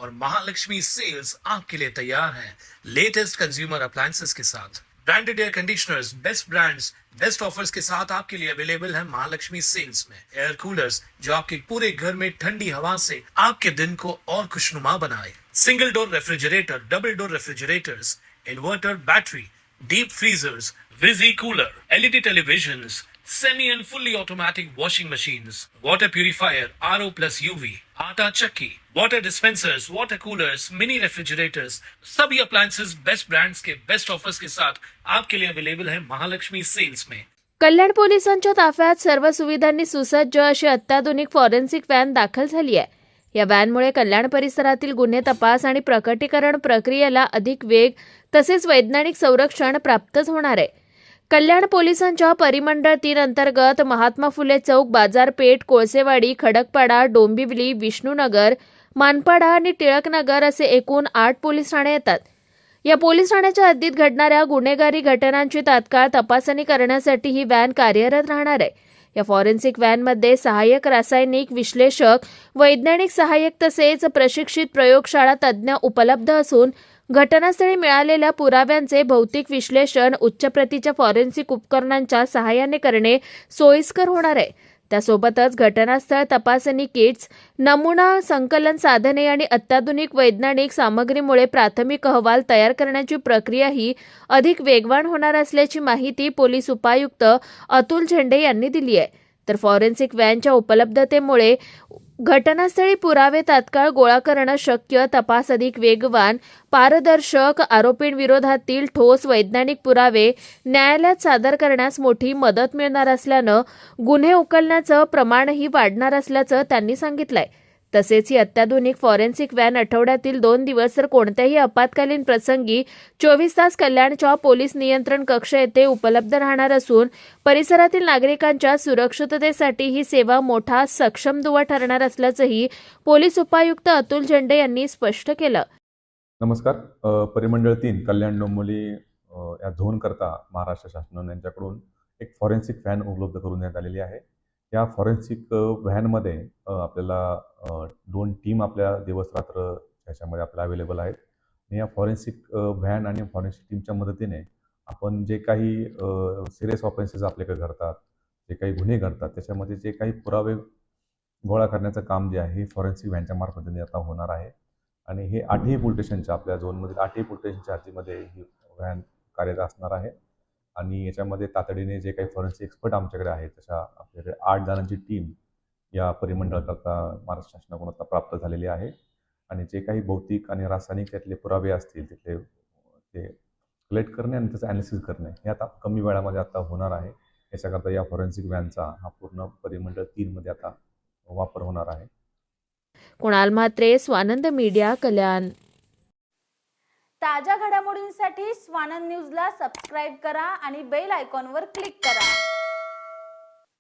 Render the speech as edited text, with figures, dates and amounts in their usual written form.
और महालक्ष्मी सेल्स आपके लिए तैयार है लेटेस्ट कंज्यूमर अप्लायंसेस के साथ। Branded air conditioners, best brands, best offers के साथ आपके लिए अवेलेबल है महालक्ष्मी सेल्स में। एयर कूलर्स जो आपके पूरे घर में ठंडी हवा से आपके दिन को और खुशनुमा बनाए। Single door refrigerator, double door refrigerators, inverter battery, deep freezers, विजी cooler, LED televisions, semi and fully automatic washing machines, water purifier, RO plus UV, आटा चक्की, water dispensers, water coolers, mini refrigerators, सभी appliances बेस्ट ब्रांड्स के best offers के साथ आपके लिए available है Mahalakshmi sales में। कल्याण पोलिसांच्या ताफ्यात सर्व सुविधांनी सुसज्ज अशी अत्याधुनिक फॉरेन्सिक व्हॅन दाखल झाली आहे। या व्हॅनमुळे कल्याण परिसरातील गुन्हे तपास आणि प्रकटीकरण प्रक्रियेला अधिक वेग तसेच वैज्ञानिक संरक्षण प्राप्त होणार आहे। कल्याण पोलिसांच्या परिमंडळ 3 अंतर्गत महात्मा फुले चौक, बाजारपेठ, कोळसेवाडी, खडकपाडा, डोंबिवली, विष्णुनगर, मानपाडा आणि टिळकनगर असे एकूण 8 पोलीस ठाणे येतात। या पोलीस ठाण्याच्या हद्दीत घडणाऱ्या गुन्हेगारी घटनांची तात्काळ तपासणी करण्यासाठी ही व्हॅन कार्यरत राहणार आहे। या फॉरेन्सिक व्हॅनमध्ये सहाय्यक रासायनिक विश्लेषक, वैज्ञानिक सहाय्यक तसेच प्रशिक्षित प्रयोगशाळा तज्ज्ञ उपलब्ध असून घटनास्थळी मिळालेल्या पुराव्यांचे भौतिक विश्लेषण उच्च प्रतीच्या फॉरेन्सिक उपकरणांच्या सहाय्याने करणे सोयीस्कर होणार आहे। त्यासोबतच घटनास्थळ तपासणी किट्स, नमुना संकलन साधने आणि अत्याधुनिक वैज्ञानिक सामग्रीमुळे प्राथमिक अहवाल तयार करण्याची प्रक्रियाही अधिक वेगवान होणार असल्याची माहिती पोलीस उपायुक्त अतुल झेंडे यांनी दिली आहे। तर फॉरेन्सिक व्हॅनच्या उपलब्धतेमुळे घटनास्थळी पुरावे तात्काळ गोळा करणं शक्य, तपास अधिक वेगवान, पारदर्शक, आरोपींविरोधातील ठोस वैज्ञानिक पुरावे न्यायालयात सादर करण्यास मोठी मदत मिळणार असल्यानं गुन्हे उकलण्याचं प्रमाणही वाढणार असल्याचं त्यांनी सांगितलंय। तसेच ही अत्याधुनिक फॉरेन्सिक व्हॅन आठवड्यातील 2 दिवस तर कोणत्याही आपत्कालीन प्रसंगी 24 तास कल्याणच्या पोलीस नियंत्रण कक्ष येथे उपलब्ध राहणार असून परिसरातील नागरिकांच्या सुरक्षिततेसाठी ही सेवा मोठा सक्षम दुवा ठरणार असल्याचंही पोलीस उपायुक्त अतुल झेंडे यांनी स्पष्ट केलं। नमस्कार। परिमंडळ 3 कल्याण डोंबिवली या झोन करता महाराष्ट्र शासनाने यांच्याकडून एक फॉरेन्सिक व्हॅन उपलब्ध करून देण्यात आलेली आहे। या फॉरेन्सिक व्हॅनमध्ये आपल्याला 2 टीम आपल्या दिवस रात्र ह्याच्यामध्ये आपल्याला अवेलेबल आहेत। आणि या फॉरेन्सिक व्हॅन आणि फॉरेन्सिक टीमच्या मदतीने आपण जे काही सिरियस ऑफेन्सेस आपल्याकडे घडतात, जे काही गुन्हे घडतात, त्याच्यामध्ये जे काही पुरावे गोळा करण्याचं काम जे आहे हे फॉरेन्सिक व्हॅनच्या मार्फतीने आता होणार आहे। आणि हे 8ही पोलीस स्टेशनच्या आपल्या झोनमधील 8ही पोलीस स्टेशनच्या हद्दीमध्ये ही व्हॅन कार्यरत असणार आहे। आणि याच्यामध्ये तातडीने जे काही फॉरेन्सिक एक्सपर्ट आमच्याकडे आहेत तशा आपल्याकडे 8 जणांची टीम या परिमंडळाकरता महाराष्ट्र शासनाकडून आता प्राप्त झालेली आहे। आणि जे काही भौतिक आणि रासायनिक त्यातले पुरावे असतील तिथले ते कलेक्ट करणे आणि त्याचं ॲनालिसिस करणे हे आता कमी वेळामध्ये आता होणार आहे। याच्याकरता या फॉरेन्सिक व्हॅनचा हा पूर्ण परिमंडळ 3 मध्ये आता वापर होणार आहे। कुणाल म्हात्रे, स्वानंद मीडिया, कल्याण। ताज्या घडामोडींसाठी स्वानंद न्यूजला सबस्क्राईब करा आणि बेल आयकॉनवर क्लिक करा।